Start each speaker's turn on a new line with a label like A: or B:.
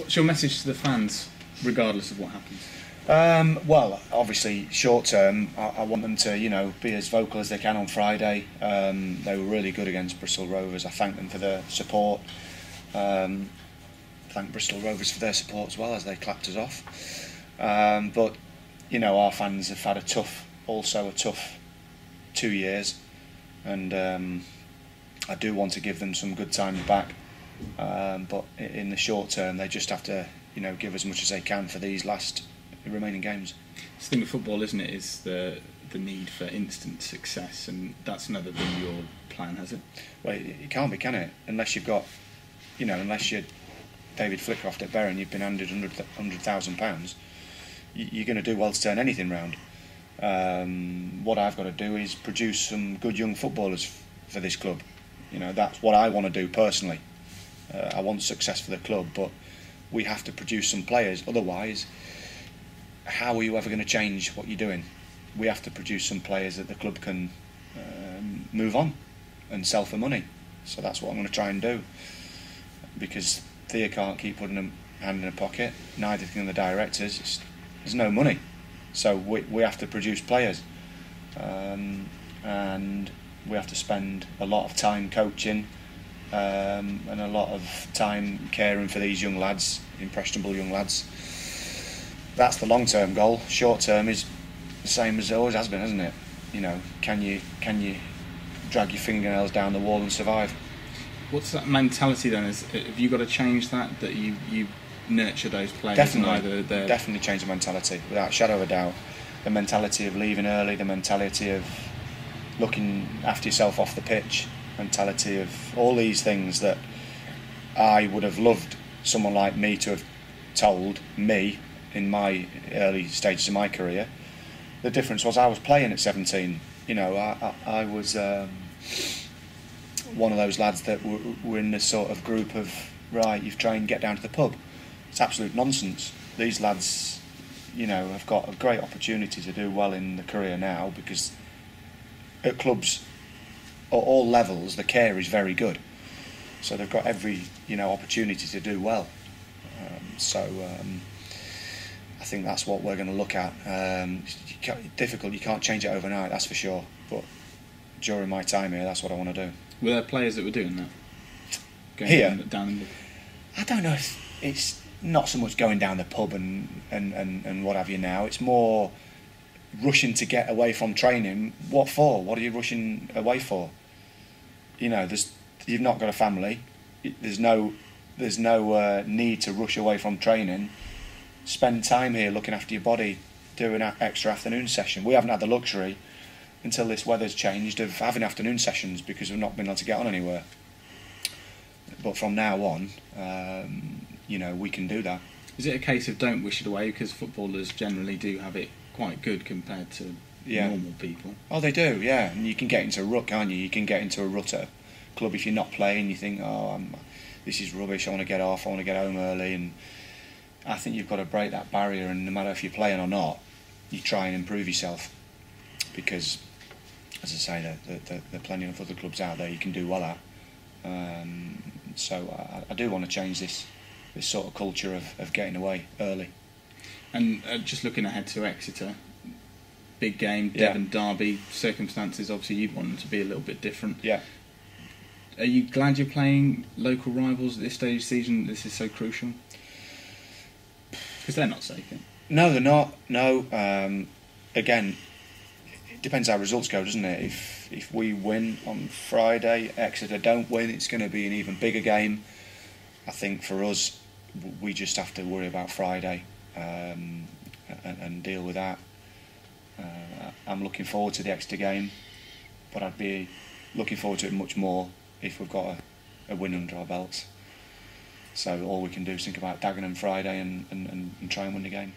A: What's your message to the fans, regardless of what happens?
B: Well, obviously, short term, I want them to, be as vocal as they can on Friday. They were really good against Bristol Rovers. I thank them for their support. Thank Bristol Rovers for their support as well as they clapped us off. But our fans have had a tough 2 years, and I do want to give them some good times back. But in the short term, they just have to, give as much as they can for these last remaining games.
A: The thing with football, isn't it, is the need for instant success, and that's never been your plan, has it?
B: Well, it can't be, can it? Unless you've got, unless you're David Flitcroft at Bury and you've been handed £100,000, you're going to do well to turn anything round. What I've got to do is produce some good young footballers for this club. That's what I want to do personally. I want success for the club, but we have to produce some players. Otherwise, how are you ever going to change what you're doing? We have to produce some players that the club can move on and sell for money. So that's what I'm going to try and do, because Thea can't keep putting a hand in her pocket, neither can the directors. There's no money, so we have to produce players, and we have to spend a lot of time coaching and a lot of time caring for these young lads, impressionable young lads. That's the long-term goal. Short-term is the same as it always has been, hasn't it? Can you drag your fingernails down the wall and survive?
A: What's that mentality then? Have you got to change that you nurture those players?
B: Definitely change the mentality, without a shadow of a doubt. The mentality of leaving early, the mentality of looking after yourself off the pitch, mentality of all these things that I would have loved someone like me to have told me in my early stages of my career. The difference was I was playing at 17. I was one of those lads that were in this sort of group of, right, you've trained, get down to the pub. It's absolute nonsense. These lads, have got a great opportunity to do well in the career now, because at clubs at all levels the care is very good. So they've got every, opportunity to do well. I think that's what we're going to look at. Difficult, you can't change it overnight, that's for sure. But during my time here, that's what I want to do.
A: Were there players that were doing that? Going
B: here?
A: Down in the...
B: I don't know if it's not so much going down the pub and what have you now. It's more rushing to get away from training. What for? What are you rushing away for? You've not got a family. There's no need to rush away from training. Spend time here looking after your body, doing an extra afternoon session. We haven't had the luxury until this weather's changed of having afternoon sessions because we've not been able to get on anywhere. But from now on, we can do that.
A: Is it a case of don't wish it away, because footballers generally do have it quite good compared to normal people? Oh,
B: they do, yeah. And you can get into a rut, can't you? You can get into a rut at a club if you're not playing. You think, this is rubbish, I want to get off, I want to get home early. And I think you've got to break that barrier, and no matter if you're playing or not, you try and improve yourself, because, as I say, there are plenty of other clubs out there you can do well at. So I do want to change this sort of culture of getting away early.
A: And just looking ahead to Exeter, big game, Devon derby, circumstances, obviously you'd want them to be a little bit different.
B: Yeah.
A: Are you glad you're playing local rivals at this stage of the season? This is so crucial? Because they're not safe. Yeah?
B: No, they're not. No. Again, it depends how results go, doesn't it? If we win on Friday, Exeter don't win, it's going to be an even bigger game. I think for us, we just have to worry about Friday and deal with that. I'm looking forward to the Exeter game, but I'd be looking forward to it much more if we've got a win under our belts. So all we can do is think about Dagenham Friday and try and win the game.